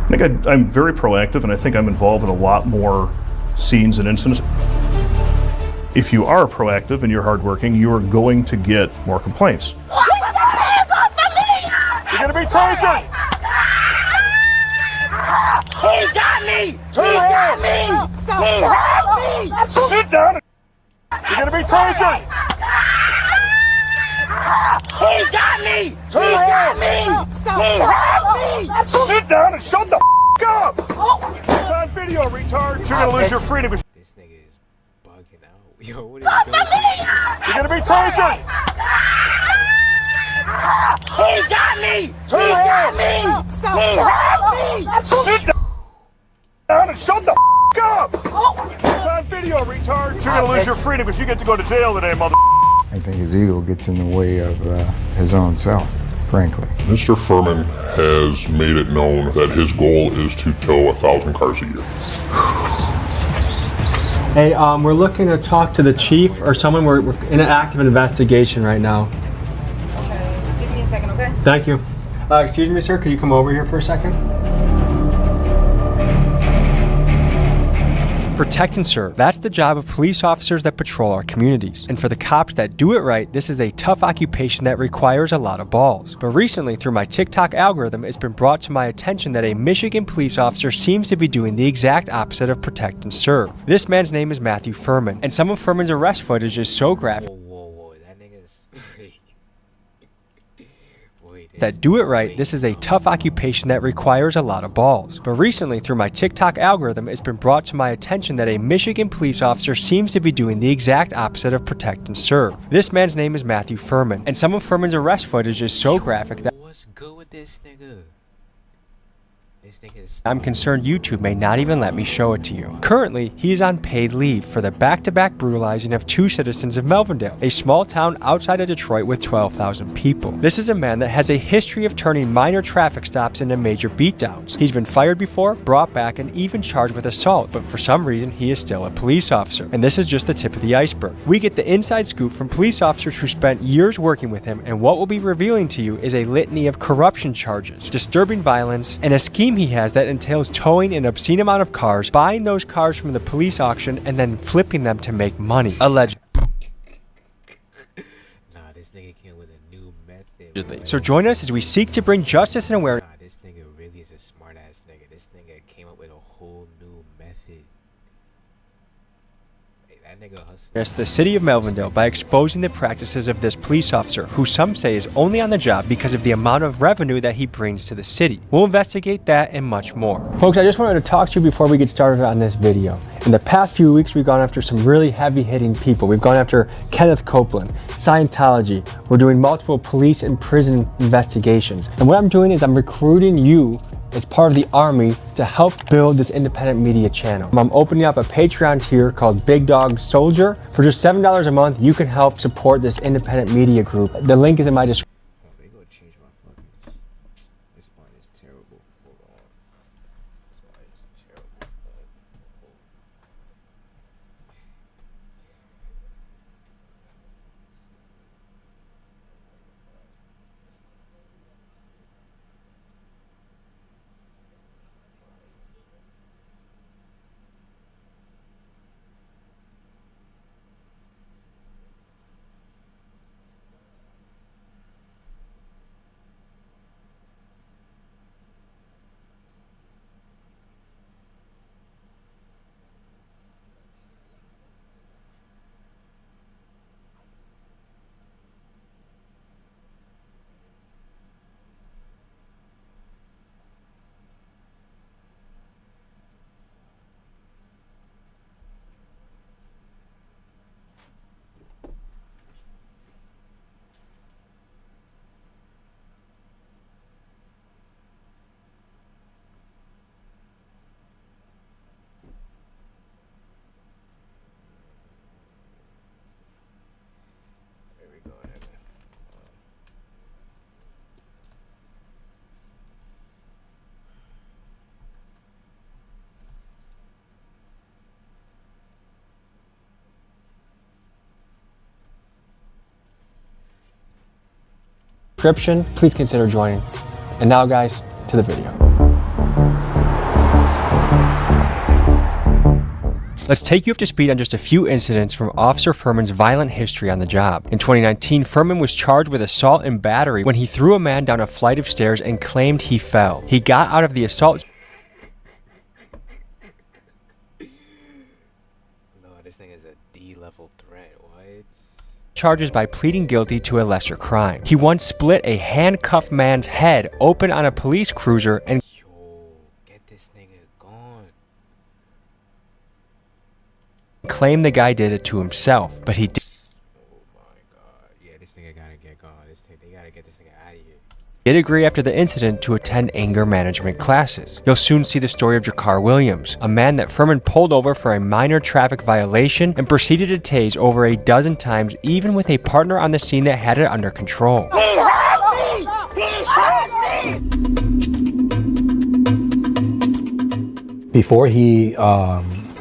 I think I'm very proactive, and I think I'm involved in a lot more scenes and incidents. If you are proactive and you're hardworking, you are going to get more complaints. You're gonna be tasered! He got me! He got me! He had me! Sit down! You're gonna be tasered! He got me! He got me! He had me! Sit down and shut the up! It's on video, retard! You're gonna lose your freedom. This nigga is bugging out. Yo, what is going on? You're gonna be tasered! He got me! He got me! He had me! Sit down and shut the up! It's on video, retard! You're gonna lose your freedom because you get to go to jail today, mother. I think his ego gets in the way of his own self, frankly. Mr. Furman has made it known that his goal is to tow 1,000 cars a year. Hey, we're looking to talk to the chief or someone. We're in an active investigation right now. Okay, give me a second, okay? Thank you. Excuse me, sir, could you come over here for a second? Protect and serve. That's the job of police officers that patrol our communities. And for the cops that do it right, this is a tough occupation that requires a lot of balls. But recently, through my TikTok algorithm, it's been brought to my attention that a Michigan police officer seems to be doing the exact opposite of protect and serve. This man's name is Matthew Furman, and some of Furman's arrest footage is so graphic That nigga's that do it right, this is a tough occupation that requires a lot of balls. But recently, through my TikTok algorithm, it's been brought to my attention that a Michigan police officer seems to be doing the exact opposite of protect and serve. This man's name is Matthew Furman, and some of Furman's arrest footage is so graphic that what's good with this nigga? This nigga's I'm concerned YouTube may not even let me show it to you. Currently, he is on paid leave for the back-to-back brutalizing of two citizens of Melvindale, a small town outside of Detroit with 12,000 people. This is a man that has a history of turning minor traffic stops into major beatdowns. He's been fired before, brought back, and even charged with assault, but for some reason, he is still a police officer. And this is just the tip of the iceberg. We get the inside scoop from police officers who spent years working with him, and what we'll be revealing to you is a litany of corruption charges, disturbing violence, and a scheme he has that entails towing an obscene amount of cars, buying those cars from the police auction, and then flipping them to make money. Allegedly. nah, this nigga came with a new method. So join us as we seek to bring justice and awareness. Nah, this nigga really is a smart ass nigga. This nigga came up with a whole new method. Hey, that nigga hustling. The city of Melvindale by exposing the practices of this police officer, who some say is only on the job because of the amount of revenue that he brings to the city. We'll investigate that and much more. Folks, I just wanted to talk to you before we get started on this video. In the past few weeks, we've gone after some really heavy-hitting people. We've gone after Kenneth Copeland, Scientology. We're doing multiple police and prison investigations. And what I'm doing is I'm recruiting you as part of the army to help build this independent media channel. I'm opening up a Patreon tier called Big Dog Soldier. For just $7 a month, you can help support this independent media group. The link is in my description. They gonna change my fucking. This spot is terrible. Hold on. This spot is terrible. Please consider joining. And now guys, to the video. Let's take you up to speed on just a few incidents from Officer Furman's violent history on the job. In 2019, Furman was charged with assault and battery when he threw a man down a flight of stairs and claimed he fell. He got out of the assault. No, this thing is a D-level threat. What? Charges by pleading guilty to a lesser crime. He once split a handcuffed man's head open on a police cruiser and Get this nigga gone. claimed the guy did it to himself, but he did. Oh my god. Yeah, this nigga gotta get gone. They gotta get this nigga out of here. Did agree after the incident to attend anger management classes. You'll soon see the story of Jakar Williams, a man that Furman pulled over for a minor traffic violation and proceeded to tase over a dozen times, even with a partner on the scene that had it under control. He has me! He has me! Before he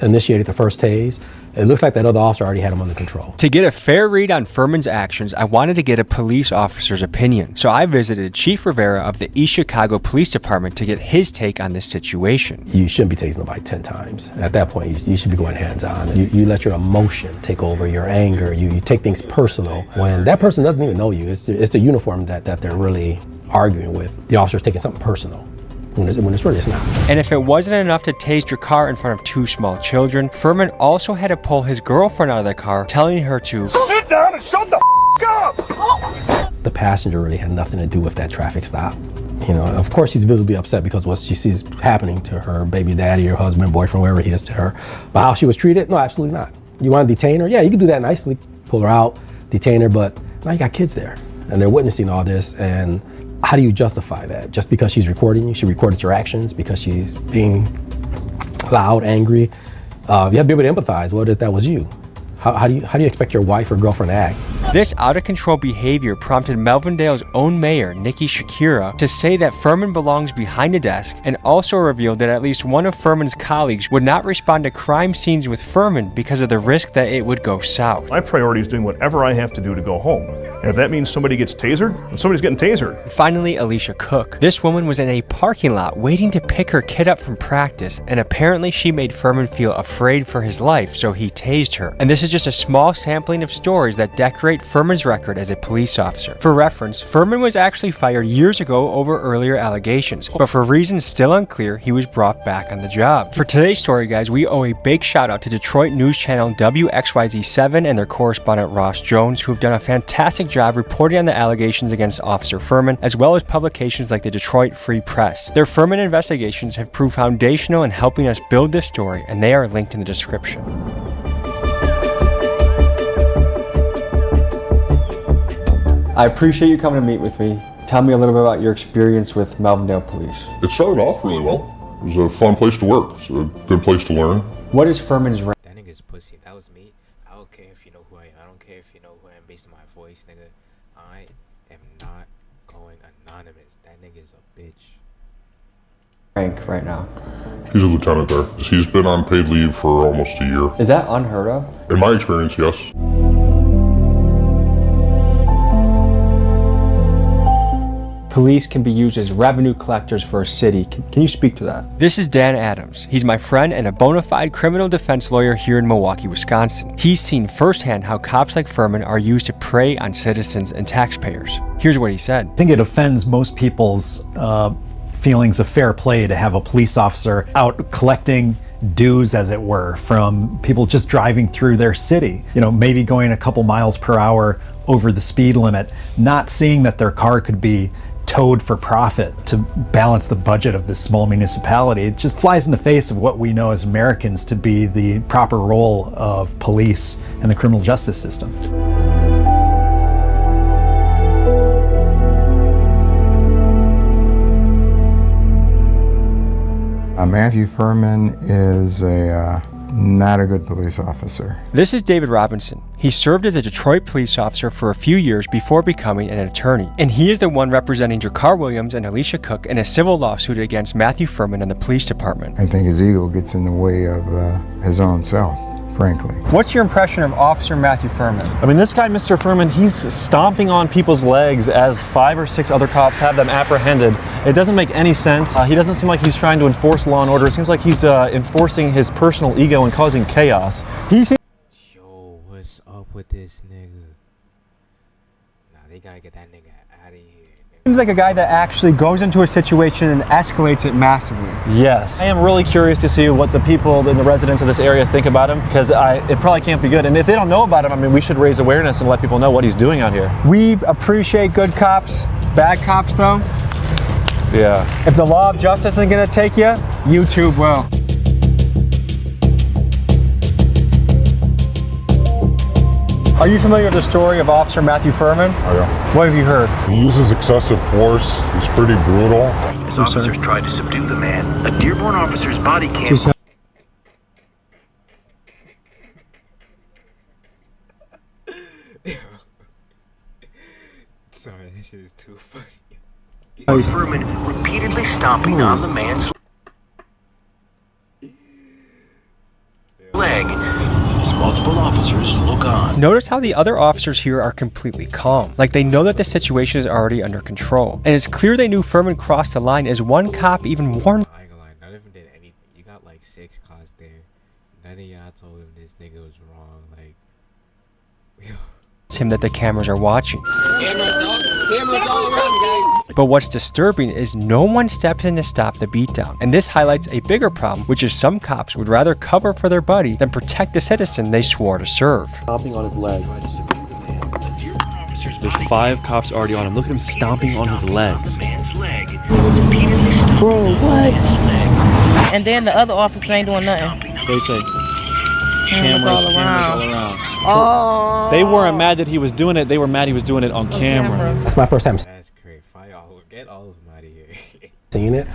initiated the first tase, it looks like that other officer already had him under control. To get a fair read on Furman's actions, I wanted to get a police officer's opinion, so I visited Chief Rivera of the East Chicago Police Department to get his take on this situation. You shouldn't be tasing nobody 10 times. At that point, you should be going hands-on. You let your emotion take over, your anger. You take things personal when that person doesn't even know you. It's the uniform that they're really arguing with. The officer's taking something personal. When it's really, it's not. And if it wasn't enough to tase Jakar in front of two small children, Furman also had to pull his girlfriend out of the car, telling her to Sit down and shut the up! The passenger really had nothing to do with that traffic stop. You know, of course she's visibly upset because what she sees happening to her baby daddy or husband, boyfriend, wherever he is to her. But how she was treated? No, absolutely not. You want to detain her? Yeah, you can do that nicely. Pull her out, detain her, but now you got kids there and they're witnessing all this, and how do you justify that? Just because she's recording you, she recorded your actions, because she's being loud, angry. You have to be able to empathize. What if that was you? How do you expect your wife or girlfriend to act? This out-of-control behavior prompted Melvindale's own mayor, Nikki Shakira, to say that Furman belongs behind a desk, and also revealed that at least one of Furman's colleagues would not respond to crime scenes with Furman because of the risk that it would go south. My priority is doing whatever I have to do to go home. And if that means somebody gets tasered, then somebody's getting tasered. Finally, Alicia Cook. This woman was in a parking lot waiting to pick her kid up from practice, and apparently she made Furman feel afraid for his life, so he tased her. And this is just a small sampling of stories that decorate Furman's record as a police officer. For reference, Furman was actually fired years ago over earlier allegations, but for reasons still unclear, he was brought back on the job. For today's story, guys, we owe a big shout out to Detroit news channel WXYZ7 and their correspondent Ross Jones, who have done a fantastic job reporting on the allegations against Officer Furman, as well as publications like the Detroit Free Press. Their Furman investigations have proved foundational in helping us build this story, and they are linked in the description. I appreciate you coming to meet with me. Tell me a little bit about your experience with Melvindale Police. It started off really well. It was a fun place to work. It's a good place to learn. What is Furman's rank? That nigga's pussy. That was me. I don't care if you know who I am. I don't care if you know who I am based on my voice, nigga. I am not going anonymous. That nigga's a bitch. Rank right now? He's a lieutenant there. He's been on paid leave for almost a year. Is that unheard of? In my experience, yes. Police can be used as revenue collectors for a city. Can you speak to that? This is Dan Adams. He's my friend and a bona fide criminal defense lawyer here in Milwaukee, Wisconsin. He's seen firsthand how cops like Furman are used to prey on citizens and taxpayers. Here's what he said. I think it offends most people's feelings of fair play to have a police officer out collecting dues, as it were, from people just driving through their city. You know, maybe going a couple miles per hour over the speed limit, not seeing that their car could be towed for profit to balance the budget of this small municipality. It just flies in the face of what we know as Americans to be the proper role of police and the criminal justice system. Matthew Furman is not a good police officer. This is David Robinson. He served as a Detroit police officer for a few years before becoming an attorney. And he is the one representing Jakar Williams and Alicia Cook in a civil lawsuit against Matthew Furman and the police department. I think his ego gets in the way of his own self. frankly. What's your impression of Officer Matthew Furman? I mean, this guy, Mr. Furman, he's stomping on people's legs as 5 or 6 other cops have them apprehended. It doesn't make any sense. He doesn't seem like he's trying to enforce law and order. It seems like he's enforcing his personal ego and causing chaos. Yo, what's up with this nigga? Nah, they gotta get that nigga out of here. Seems like a guy that actually goes into a situation and escalates it massively. Yes. I am really curious to see what the people and the residents of this area think about him, because it probably can't be good. And if they don't know about him, I mean, we should raise awareness and let people know what he's doing out here. We appreciate good cops. Bad cops, though, yeah. if the law of justice isn't gonna take you, YouTube will. Are you familiar with the story of Officer Matthew Furman? I am. What have you heard? He uses excessive force. He's pretty brutal. As officers tried to subdue the man, a Dearborn officer's body cam. Sorry, this shit is too funny. Furman repeatedly stomping on the man's leg as multiple officers look on. Notice how the other officers here are completely calm, like they know that the situation is already under control. And it's clear they knew Furman crossed the line, as one cop even warned I ain't gonna lie, none of them did anything. You got like 6 cops there. None of y'all told him this nigga was wrong. Like, him that the cameras are watching. Cameras all around, guys. But what's disturbing is no one steps in to stop the beatdown. And this highlights a bigger problem, which is some cops would rather cover for their buddy than protect the citizen they swore to serve. Stomping on his legs. There's 5 cops already on him. Look at him stomping on his legs. Bro, what? And then the other officer ain't doing nothing. They say Cameras all around. Oh. They weren't mad that he was doing it. They were mad he was doing it on camera. That's my first time that's crazy. Get all of them out of here. seeing it.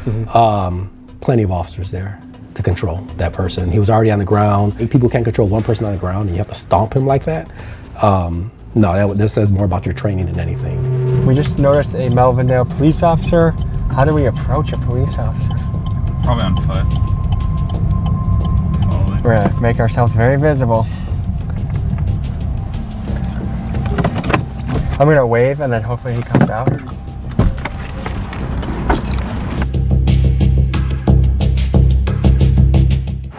Plenty of officers there to control that person. He was already on the ground. People can't control one person on the ground and you have to stomp him like that. No, this says more about your training than anything. We just noticed a Melvindale police officer. How do we approach a police officer? Probably on foot. We're gonna make ourselves very visible. I'm gonna wave and then hopefully he comes out.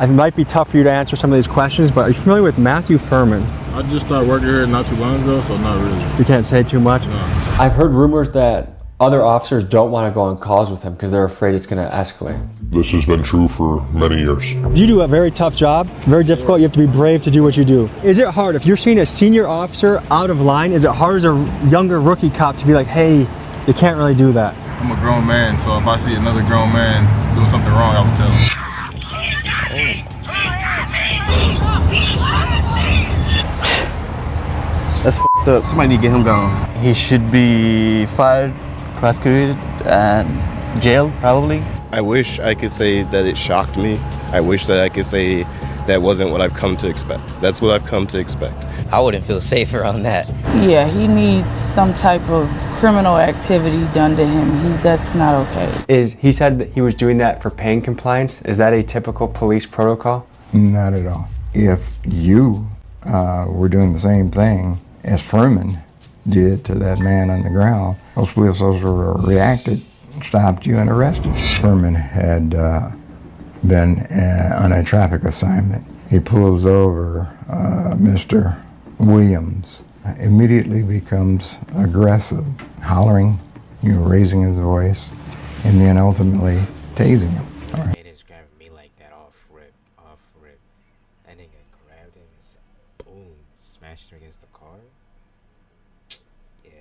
It might be tough for you to answer some of these questions, but are you familiar with Matthew Furman? I just started working here not too long ago, so not really. You can't say too much? No. I've heard rumors that other officers don't want to go on calls with him because they're afraid it's going to escalate. This has been true for many years. You do a very tough job, very difficult. You have to be brave to do what you do. Is it hard, if you're seeing a senior officer out of line, is it hard as a younger rookie cop to be like, hey, you can't really do that? I'm a grown man, so if I see another grown man doing something wrong, I will tell him. That's f***ed up. Somebody need to get him gone. He should be fired, prosecuted, and jailed, probably. I wish I could say that it shocked me. I wish that I could say that wasn't what I've come to expect. That's what I've come to expect. I wouldn't feel safe around that. Yeah, he needs some type of criminal activity done to him. That's not okay. He said that he was doing that for pain compliance. Is that a typical police protocol? Not at all. If you were doing the same thing as Furman did to that man on the ground, those police officers reacted, stopped you and arrested. Furman had been on a traffic assignment. He pulls over Mr. Williams, immediately becomes aggressive, hollering, raising his voice, and then ultimately tasing him. All right. They just grabbed me like that off rip. That nigga grabbed him and said, boom, smashed him against the car. Yeah,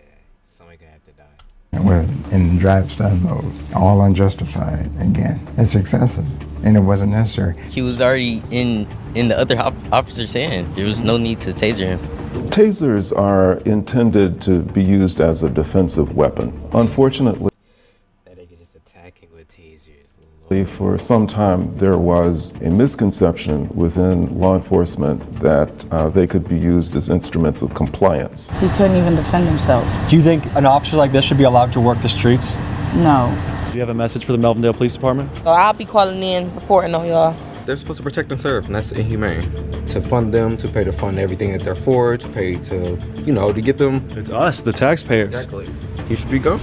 somebody gonna have to die. With in drive-stop mode, all unjustified again. It's excessive, and it wasn't necessary. He was already in the other officer's hand. There was no need to taser him. Tasers are intended to be used as a defensive weapon. Unfortunately, that nigga just attacking with tasers. for some time there was a misconception within law enforcement that they could be used as instruments of compliance. He couldn't even defend himself. Do you think an officer like this should be allowed to work the streets? No. Do you have a message for the Melvindale Police Department? So I'll be calling in, reporting on y'all. they're supposed to protect and serve, and that's inhumane. To fund them, to pay to fund everything that they're for, to pay to, you know, to get them. It's us, the taxpayers. Exactly. He should be gone.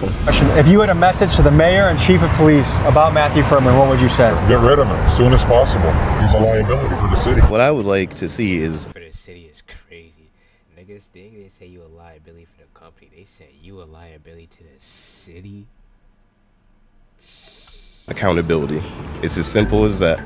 If you had a message to the mayor and chief of police about Matthew Furman, what would you say? Get rid of him as soon as possible. He's a liability for the city. What I would like to see is... For the city is crazy. Niggas, they didn't say you a liability for the company. They said you a liability to the city. accountability. It's as simple as that.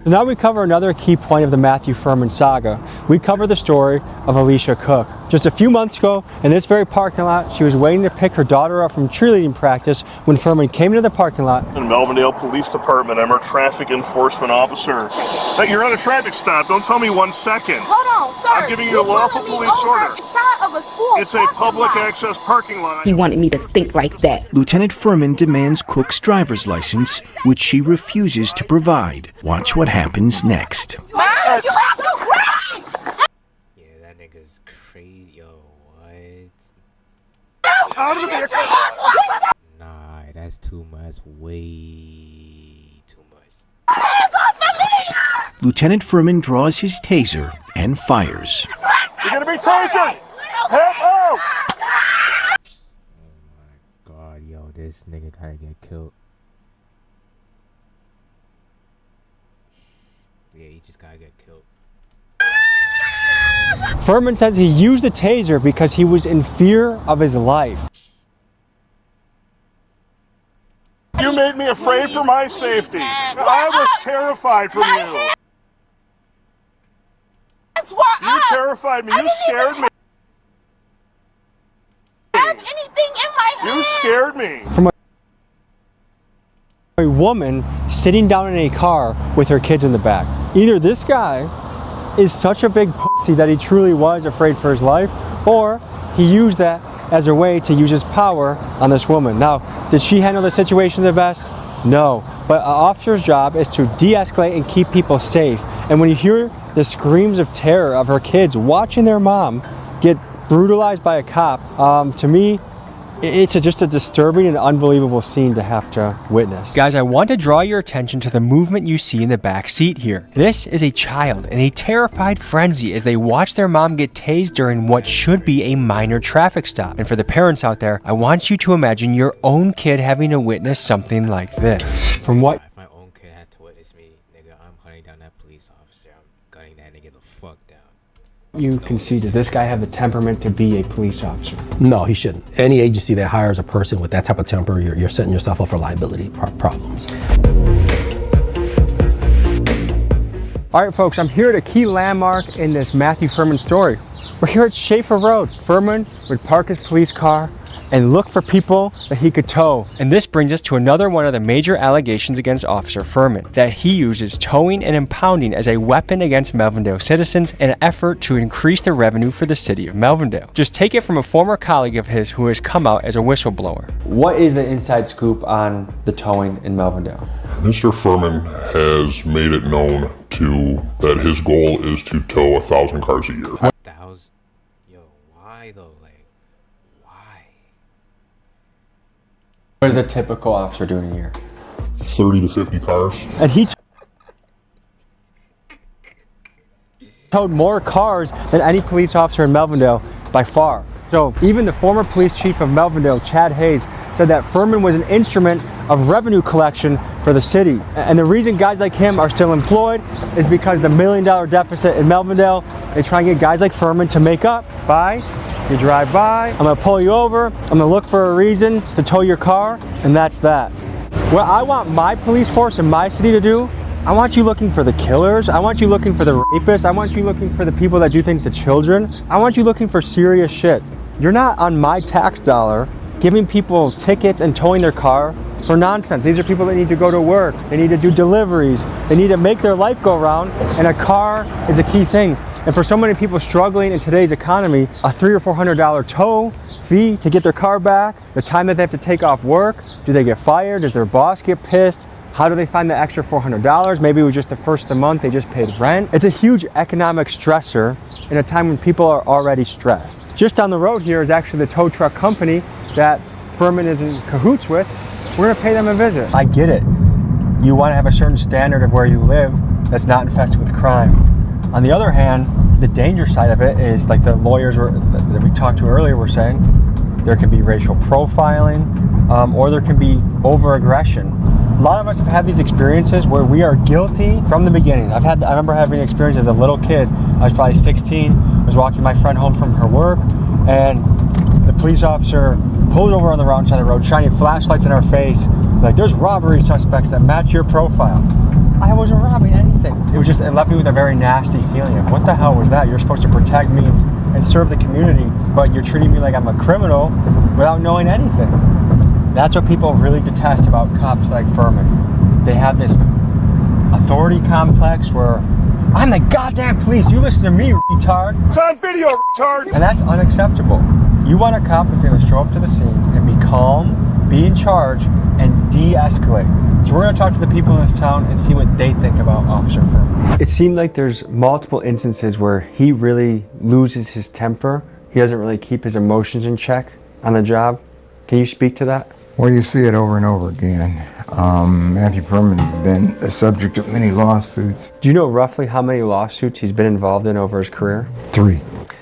So now we cover another key point of the Matthew Furman saga. We cover the story of Alicia Cook. Just a few months ago, in this very parking lot, she was waiting to pick her daughter up from cheerleading practice when Furman came into the parking lot. In Melvindale Police Department, I'm a traffic enforcement officer. Hey, you're on a traffic stop. Don't tell me 1 second. Hold on, sir. I'm giving you a lawful police order. Of a school it's a public access parking lot. He wanted me to think like that. Lieutenant Furman demands Cook's driver's license, which she refuses to provide. Watch what happens next. You have to cry! Yeah, that nigga's crazy. Yo, what? Out of the vehicle! Nah, that's too much. Way too much. Hands off of me! Lieutenant Furman draws his taser and fires. You're gonna be tasered! Help out! Oh my god, yo, this nigga gotta get killed. Yeah, he just gotta get killed. Furman says he used the taser because he was in fear of his life. You made me afraid for my safety. I was terrified from you. That's why You terrified me. You scared me. have anything in my hand. You scared me. From a woman sitting down in a car with her kids in the back. Either this guy is such a big pussy that he truly was afraid for his life, or he used that as a way to use his power on this woman. Now, did she handle the situation the best? No, but an officer's job is to de-escalate and keep people safe. And when you hear the screams of terror of her kids watching their mom get brutalized by a cop, to me, it's just a disturbing and unbelievable scene to have to witness. Guys, I want to draw your attention to the movement you see in the back seat here. This is a child in a terrified frenzy as they watch their mom get tased during what should be a minor traffic stop. And for the parents out there, I want you to imagine your own kid having to witness something like this. From what If my own kid had to witness me, nigga, I'm hunting down that police officer. I'm gunning that nigga the fuck down. you can see, does this guy have the temperament to be a police officer? No, he shouldn't. Any agency that hires a person with that type of temper, you're setting yourself up for liability problems. All right, folks, I'm here at a key landmark in this Matthew Furman story. We're here at Schaefer Road. Furman would park his police car and look for people that he could tow. And this brings us to another one of the major allegations against Officer Furman, that he uses towing and impounding as a weapon against Melvindale citizens in an effort to increase the revenue for the city of Melvindale. Just take it from a former colleague of his who has come out as a whistleblower. What is the inside scoop on the towing in Melvindale? Mr. Furman has made it known that his goal is to tow 1,000 cars a year. 1,000? Yo, why though? Like, why? What does a typical officer do in a year? 30 to 50 cars. And he towed more cars than any police officer in Melvindale by far. So even the former police chief of Melvindale, Chad Hayes, said that Furman was an instrument of revenue collection for the city. And the reason guys like him are still employed is because the $1 million deficit in Melvindale, they try and get guys like Furman to make up by, you drive by, I'm gonna pull you over, I'm gonna look for a reason to tow your car, and that's that. What I want my police force in my city to do, I want you looking for the killers, I want you looking for the rapists, I want you looking for the people that do things to children, I want you looking for serious shit. You're not on my tax dollar giving people tickets and towing their car for nonsense. These are people that need to go to work, they need to do deliveries, they need to make their life go around, and a car is a key thing. And for so many people struggling in today's economy, a $300 or $400 tow fee to get their car back, the time that they have to take off work, do they get fired, does their boss get pissed? How do they find the extra $400? Maybe it was just the first of the month, they just paid rent. It's a huge economic stressor in a time when people are already stressed. Just down the road here is actually the tow truck company that Furman is in cahoots with. We're gonna pay them a visit. I get it. You wanna have a certain standard of where you live that's not infested with crime. On the other hand, the danger side of it is, like the lawyers that we talked to earlier were saying, there can be racial profiling, or there can be over-aggression. A lot of us have had these experiences where we are guilty from the beginning. I remember having an experience as a little kid. I was probably 16. I was walking my friend home from her work, and the police officer pulled over on the wrong side of the road, shining flashlights in our face, like, there's robbery suspects that match your profile. I wasn't robbing anything. It left me with a very nasty feeling of, what the hell was that? You're supposed to protect me and serve the community, but you're treating me like I'm a criminal without knowing anything. That's what people really detest about cops like Furman. They have this authority complex where, I'm the goddamn police, you listen to me, retard. It's on video, retard. And that's unacceptable. You want a cop that's gonna show up to the scene and be calm, be in charge, and de-escalate. So we're gonna talk to the people in this town and see what they think about Officer Furman. It seemed like there's multiple instances where he really loses his temper. He doesn't really keep his emotions in check on the job. Can you speak to that? Well, you see it over and over again. Matthew Furman has been the subject of many lawsuits. Do you know roughly how many lawsuits he's been involved in over his career? 3.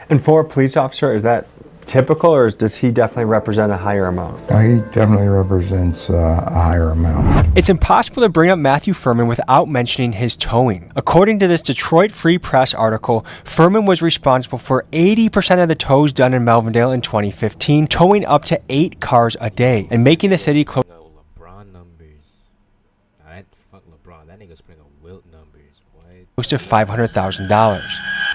And for a police officer, is that typical, or does he definitely represent a higher amount? He definitely represents a higher amount. It's impossible to bring up Matthew Furman without mentioning his towing. According to this Detroit Free Press article, Furman was responsible for 80% of the tows done in Melvindale in 2015, towing up to 8 cars a day, and making the city close. LeBron numbers. Fuck LeBron. That nigga's putting up Wilt numbers. What? Close to $500,000.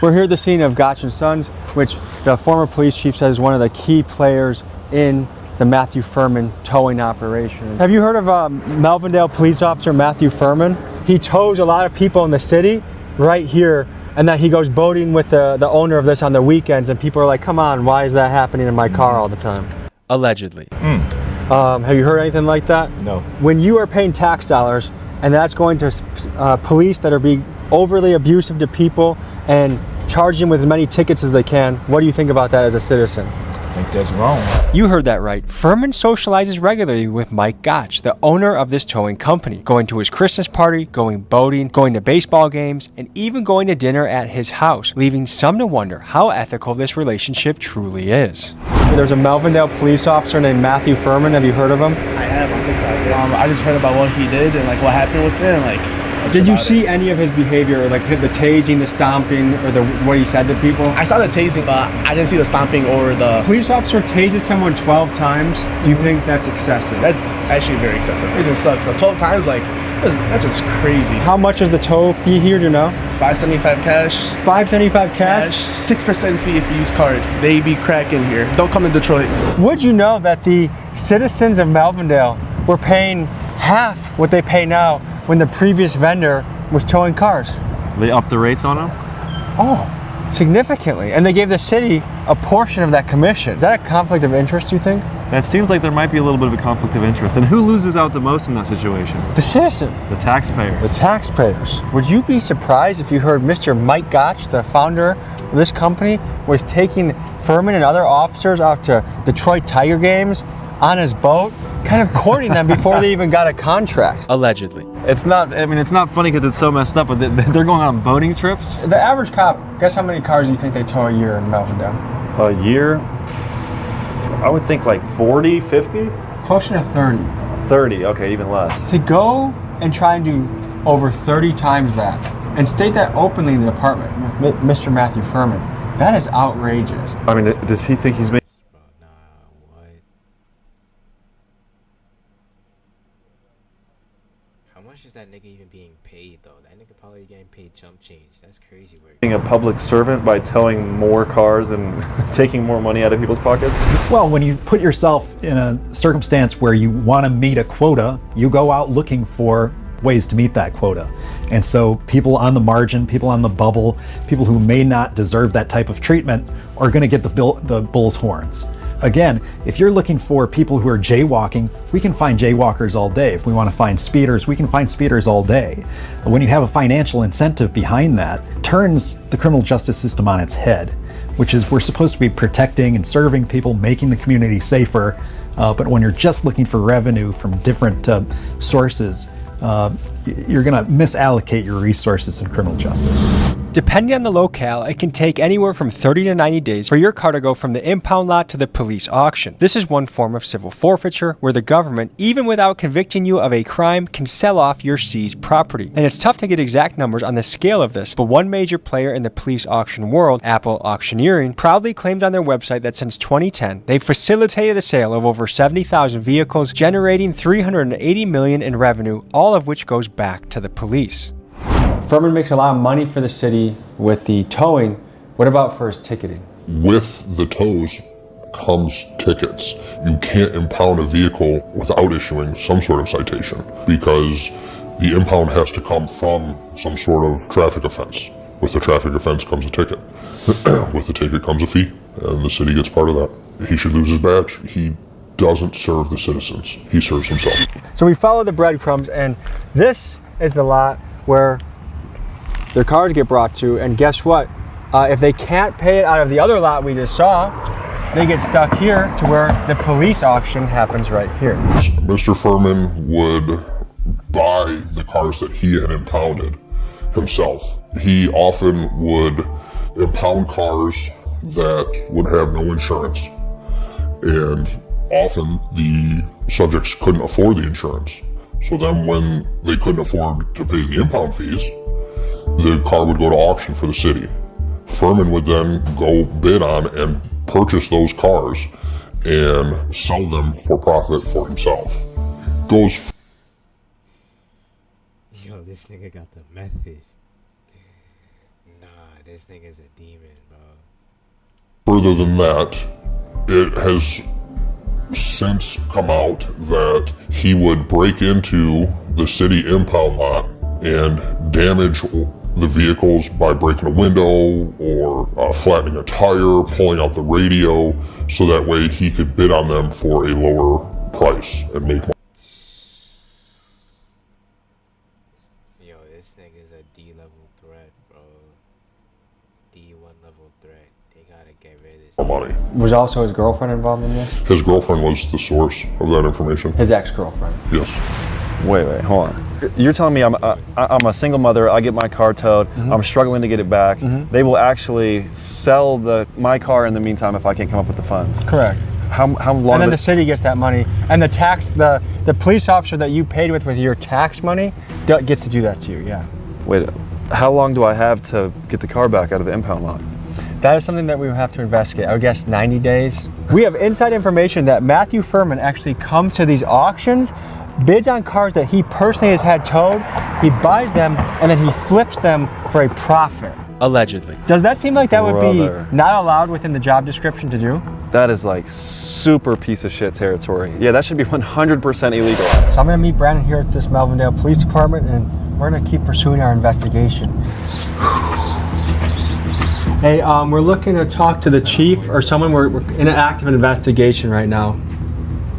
We're here at the scene of Gotch & Sons, which the former police chief says is one of the key players in the Matthew Furman towing operation. Have you heard of Melvindale police officer Matthew Furman? He tows a lot of people in the city right here, and that he goes boating with the owner of this on the weekends, and people are like, come on, why is that happening in my car all the time? Allegedly. Have you heard anything like that? No. When you are paying tax dollars and that's going to police that are being overly abusive to people and charging with as many tickets as they can, what do you think about that as a citizen? I think that's wrong. You heard that right. Furman socializes regularly with Mike Gotch, the owner of this towing company, going to his Christmas party, going boating, going to baseball games, and even going to dinner at his house, leaving some to wonder how ethical this relationship truly is. There's a Melvindale police officer named Matthew Furman. Have you heard of him? I have on TikTok. I just heard about what he did and like what happened with him. Like, did you see any of his behavior, like the tasing, the stomping, or what he said to people? I saw the tasing, but I didn't see the stomping or the... Police officer tases someone 12 times. Do you think that's excessive? That's actually very excessive. It sucks. So 12 times, like, that's just crazy. How much is the tow fee here, do you know? $5.75 cash. $5.75 cash? 6% fee if you use card. They be cracking here. Don't come to Detroit. Would you know that the citizens of Melvindale were paying half what they pay now when the previous vendor was towing cars? They upped the rates on them? Oh, significantly. And they gave the city a portion of that commission. Is that a conflict of interest, you think? That seems like there might be a little bit of a conflict of interest. And who loses out the most in that situation? The citizen. The taxpayers. The taxpayers. Would you be surprised if you heard Mr. Mike Gotch, the founder of this company, was taking Furman and other officers out to Detroit Tiger games on his boat, kind of courting them before they even got a contract? Allegedly. It's not funny because it's so messed up, but they're going on boating trips. The average cop, guess how many cars do you think they tow a year in Melvindale? A year? I would think like 40, 50? Closer to 30. 30, okay, even less. To go and try and do over 30 times that, and state that openly in the department with Mr. Matthew Furman, that is outrageous. I mean, does he think he's making... How much is that nigga even being paid though? That nigga probably getting paid chump change. That's crazy work. Being a public servant by towing more cars and taking more money out of people's pockets? Well, when you put yourself in a circumstance where you want to meet a quota, you go out looking for ways to meet that quota. And so people on the margin, people on the bubble, people who may not deserve that type of treatment are going to get the bull's horns. Again, if you're looking for people who are jaywalking, we can find jaywalkers all day. If we want to find speeders, we can find speeders all day. But when you have a financial incentive behind that, turns the criminal justice system on its head, which is we're supposed to be protecting and serving people, making the community safer. But when you're just looking for revenue from different sources, you're going to misallocate your resources in criminal justice. Depending on the locale, it can take anywhere from 30 to 90 days for your car to go from the impound lot to the police auction. This is one form of civil forfeiture where the government, even without convicting you of a crime, can sell off your seized property. And it's tough to get exact numbers on the scale of this, but one major player in the police auction world, Apple Auctioneering, proudly claims on their website that since 2010, they've facilitated the sale of over 70,000 vehicles, generating $380 million in revenue, all of which goes back to the police. Furman makes a lot of money for the city with the towing. What about for his ticketing? With the tows comes tickets. You can't impound a vehicle without issuing some sort of citation because the impound has to come from some sort of traffic offense. With the traffic offense comes a ticket. With the ticket comes a fee, and the city gets part of that. He should lose his badge. He doesn't serve the citizens. He serves himself. So we follow the breadcrumbs, and this is the lot where their cars get brought to, and guess what? If they can't pay it out of the other lot we just saw, they get stuck here to where the police auction happens right here. Mr. Furman would buy the cars that he had impounded himself. He often would impound cars that would have no insurance, and often the subjects couldn't afford the insurance. So then when they couldn't afford to pay the impound fees, the car would go to auction for the city. Furman would then go bid on and purchase those cars and sell them for profit for himself. Goes. Yo, this nigga got the method. Nah, this nigga's a demon, bro. Further than that, it has since come out that he would break into the city impound lot and damage the vehicles by breaking a window or flattening a tire, pulling out the radio, so that way he could bid on them for a lower price and make money. Yo, this nigga's a D-level threat, bro. D1 level threat. They gotta get rid of this. Money. Was also his girlfriend involved in this? His girlfriend was the source of that information. His ex-girlfriend? Yes. Wait, hold on. You're telling me I'm a single mother, I get my car towed, I'm struggling to get it back. They will actually sell my car in the meantime if I can't come up with the funds. Correct. How long? And then the city gets that money, and the tax, the police officer that you paid with your tax money gets to do that to you, yeah. Wait, how long do I have to get the car back out of the impound lot? That is something that we would have to investigate. I would guess 90 days. We have inside information that Matthew Furman actually comes to these auctions, bids on cars that he personally has had towed, he buys them, and then he flips them for a profit. Allegedly. Does that seem like that would be not allowed within the job description to do? That is like super piece of shit territory. Yeah, that should be 100% illegal. So I'm gonna meet Brandon here at this Melvindale Police Department, and we're gonna keep pursuing our investigation. Hey, we're looking to talk to the chief or someone. We're in an active investigation right now.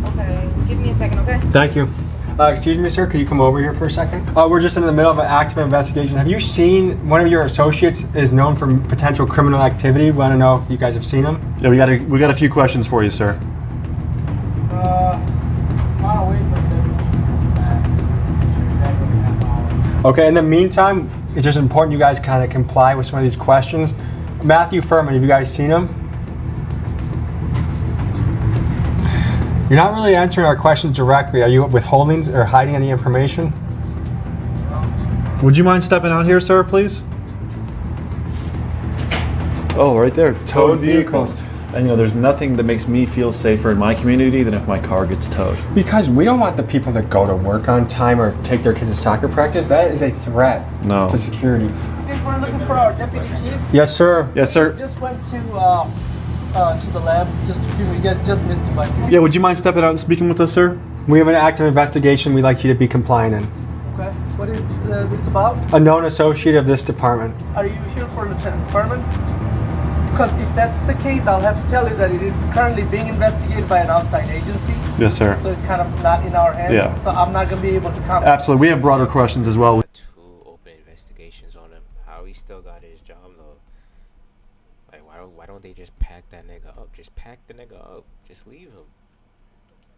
Okay, give me a second, okay? Thank you. Excuse me, sir, could you come over here for a second? We're just in the middle of an active investigation. Have you seen one of your associates is known for potential criminal activity? We want to know if you guys have seen him. Yeah, we got a few questions for you, sir. Okay, in the meantime, it's just important you guys kind of comply with some of these questions. Matthew Furman, have you guys seen him? You're not really answering our questions directly. Are you withholding or hiding any information? Would you mind stepping out here, sir, please? Oh, right there, towed vehicles. And you know, there's nothing that makes me feel safer in my community than if my car gets towed. Because we don't want the people that go to work on time or take their kids to soccer practice. That is a threat to security. We're looking for our deputy chief. Yes, sir. Yes, sir. Just went to the lab just a few minutes. You guys just missed me by 4. Yeah, would you mind stepping out and speaking with us, sir? We have an active investigation we'd like you to be compliant in. Okay. What is this about? A known associate of this department. Are you here for Lieutenant Furman? Because if that's the case, I'll have to tell you that it is currently being investigated by an outside agency. Yes, sir. So it's kind of not in our hands. Yeah. So I'm not going to be able to comment. Absolutely. We have broader questions as well. Two open investigations on him. How he still got his job though? Like why don't they just pack that nigga up? Just pack the nigga up. Just leave him.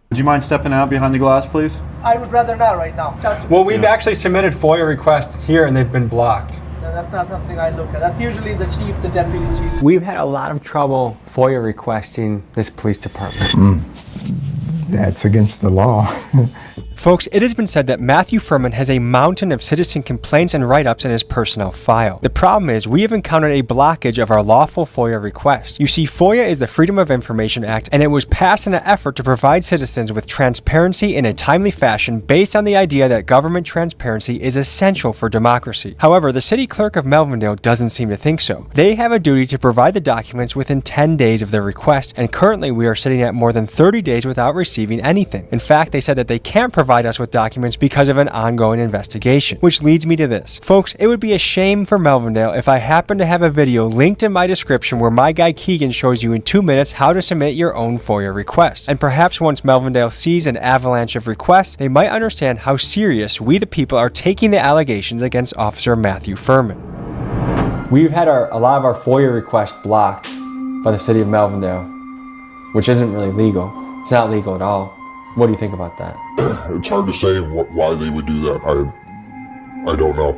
Would you mind stepping out behind the glass, please? I would rather not right now. Well, we've actually submitted FOIA requests here and they've been blocked. No, that's not something I look at. That's usually the chief, the deputy chief. We've had a lot of trouble FOIA requesting this police department. That's against the law. Folks, it has been said that Matthew Furman has a mountain of citizen complaints and write-ups in his personnel file. The problem is we have encountered a blockage of our lawful FOIA request. You see, FOIA is the Freedom of Information Act, and it was passed in an effort to provide citizens with transparency in a timely fashion based on the idea that government transparency is essential for democracy. However, the city clerk of Melvindale doesn't seem to think so. They have a duty to provide the documents within 10 days of their request, and currently we are sitting at more than 30 days without receiving anything. In fact, they said that they can't provide us with documents because of an ongoing investigation, which leads me to this. Folks, it would be a shame for Melvindale if I happen to have a video linked in my description where my guy Keegan shows you in 2 minutes how to submit your own FOIA request. And perhaps once Melvindale sees an avalanche of requests, they might understand how serious we the people are taking the allegations against Officer Matthew Furman. We've had a lot of our FOIA requests blocked by the city of Melvindale, which isn't really legal. It's not legal at all. What do you think about that? It's hard to say why they would do that. I don't know.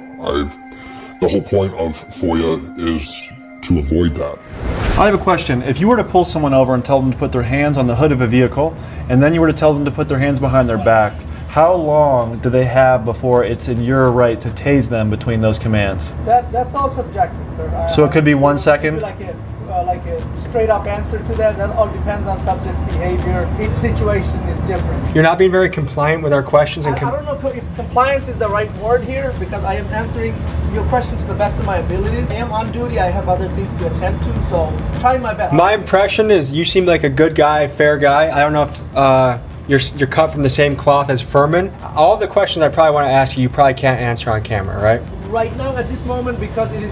The whole point of FOIA is to avoid that. I have a question. If you were to pull someone over and tell them to put their hands on the hood of a vehicle, and then you were to tell them to put their hands behind their back, how long do they have before it's in your right to tase them between those commands? That's all subjective, sir. So it could be 1 second? Like a straight up answer to that. That all depends on subject's behavior. Each situation is different. You're not being very compliant with our questions. And I don't know if compliance is the right word here because I am answering your question to the best of my abilities. I am on duty. I have other things to attend to, so trying my best. My impression is you seem like a good guy, fair guy. I don't know if you're cut from the same cloth as Furman. All the questions I probably want to ask you, you probably can't answer on camera, right? Right now, at this moment, because it is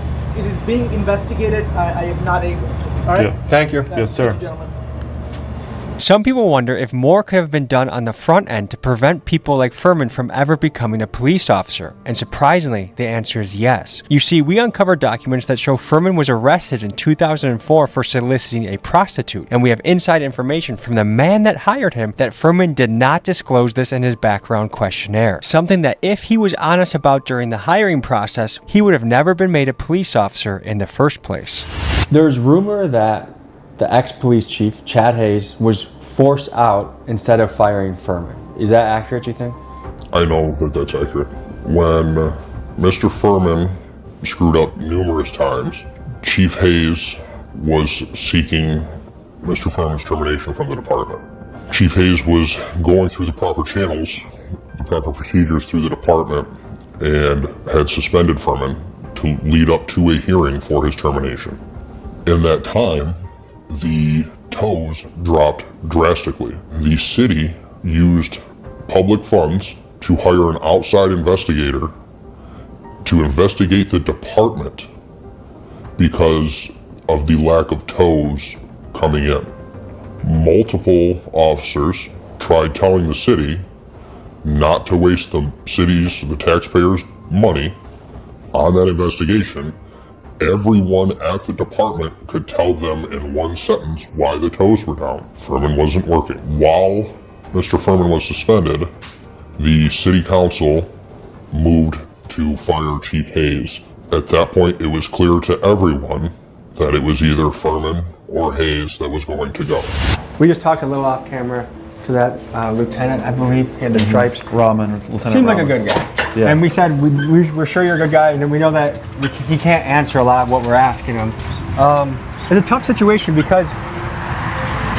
being investigated, I am not able to. All right? Yeah. Thank you. Yes, sir. Thank you, gentlemen. Some people wonder if more could have been done on the front end to prevent people like Furman from ever becoming a police officer. And surprisingly, the answer is yes. You see, we uncovered documents that show Furman was arrested in 2004 for soliciting a prostitute. And we have inside information from the man that hired him that Furman did not disclose this in his background questionnaire. Something that if he was honest about during the hiring process, he would have never been made a police officer in the first place. There's rumor that the ex-police chief, Chad Hayes, was forced out instead of firing Furman. Is that accurate, you think? I know that that's accurate. When Mr. Furman screwed up numerous times, Chief Hayes was seeking Mr. Furman's termination from the department. Chief Hayes was going through the proper channels, the proper procedures through the department, and had suspended Furman to lead up to a hearing for his termination. In that time, the tows dropped drastically. The city used public funds to hire an outside investigator to investigate the department because of the lack of tows coming in. Multiple officers tried telling the city not to waste the taxpayers' money on that investigation. Everyone at the department could tell them in one sentence why the tows were down. Furman wasn't working. While Mr. Furman was suspended, the city council moved to fire Chief Hayes. At that point, it was clear to everyone that it was either Furman or Hayes that was going to go. We just talked a little off camera to that lieutenant, I believe, he had the stripes. Lieutenant Seemed like a Rahman. good guy. Yeah. And we said, we're sure you're a good guy, and we know that he can't answer a lot of what we're asking him. It's a tough situation because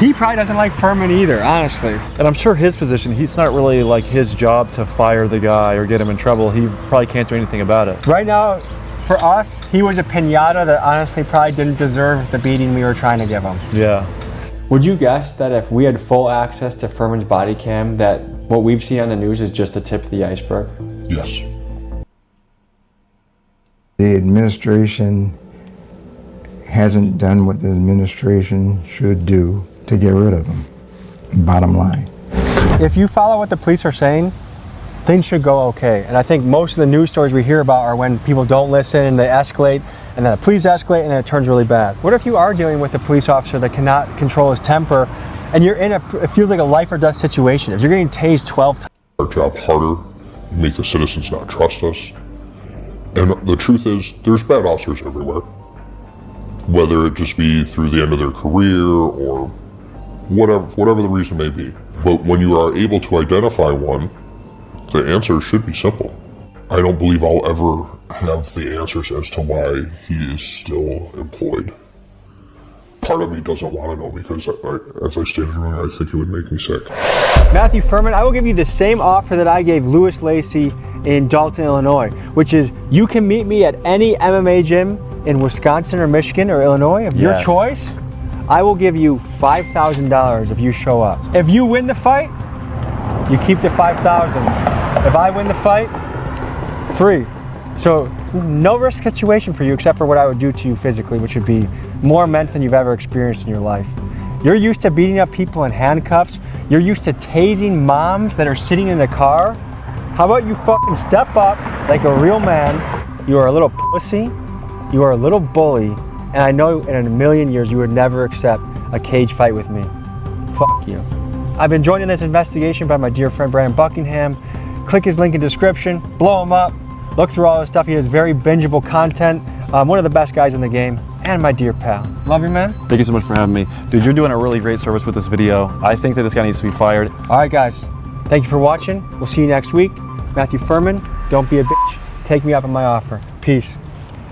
he probably doesn't like Furman either, honestly. And I'm sure his position, it's not really like his job to fire the guy or get him in trouble. He probably can't do anything about it. Right now, for us, he was a piñata that honestly probably didn't deserve the beating we were trying to give him. Yeah. Would you guess that if we had full access to Furman's body cam, that what we've seen on the news is just the tip of the iceberg? Yes. The administration hasn't done what the administration should do to get rid of him. Bottom line. If you follow what the police are saying, things should go okay. And I think most of the news stories we hear about are when people don't listen and they escalate, and then the police escalate and then it turns really bad. What if you are dealing with a police officer that cannot control his temper and you're in it feels like a life or death situation? If you're getting tased 12 times. Our job harder, make the citizens not trust us. And the truth is, there's bad officers everywhere. Whether it just be through the end of their career or whatever the reason may be. But when you are able to identify one, the answer should be simple. I don't believe I'll ever have the answers as to why he is still employed. Part of me doesn't want to know because, as I stated earlier, I think it would make me sick. Matthew Furman, I will give you the same offer that I gave Louis Lacey in Dalton, Illinois, which is you can meet me at any MMA gym in Wisconsin or Michigan or Illinois of your choice. I will give you $5,000 if you show up. If you win the fight, you keep the $5,000. If I win the fight, free. So no risk situation for you except for what I would do to you physically, which would be more immense than you've ever experienced in your life. You're used to beating up people in handcuffs. You're used to tasing moms that are sitting in the car. How about you fucking step up like a real man? You are a little pussy. You are a little bully. And I know in a million years you would never accept a cage fight with me. Fuck you. I've been joined in this investigation by my dear friend Brandon Buckingham. Click his link in description, blow him up, look through all his stuff. He has very bingeable content. One of the best guys in the game, and my dear pal. Love you, man. Thank you so much for having me. Dude, you're doing a really great service with this video. I think that this guy needs to be fired. All right, guys. Thank you for watching. We'll see you next week. Matthew Furman, don't be a bitch. Take me up on my offer. Peace.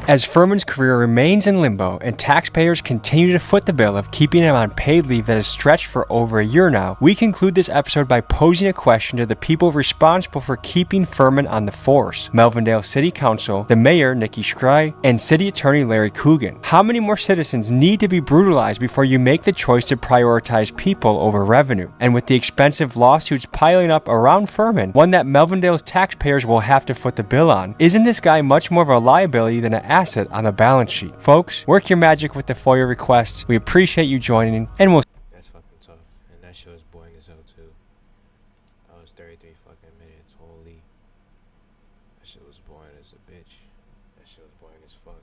As Furman's career remains in limbo and taxpayers continue to foot the bill of keeping him on paid leave that has stretched for over a year now, we conclude this episode by posing a question to the people responsible for keeping Furman on the force: Melvindale City Council, the Mayor Nikki Schrei, and City Attorney Larry Coogan. How many more citizens need to be brutalized before you make the choice to prioritize people over revenue? And with the expensive lawsuits piling up around Furman, one that Melvindale's taxpayers will have to foot the bill on, isn't this guy much more of a liability than an asset on the balance sheet? Folks, work your magic with the FOIA requests. We appreciate you joining, and we'll. That's fucking tough, and that shit was boring as hell too. That was 33 fucking minutes. Holy, that shit was boring as a bitch. That shit was boring as fuck.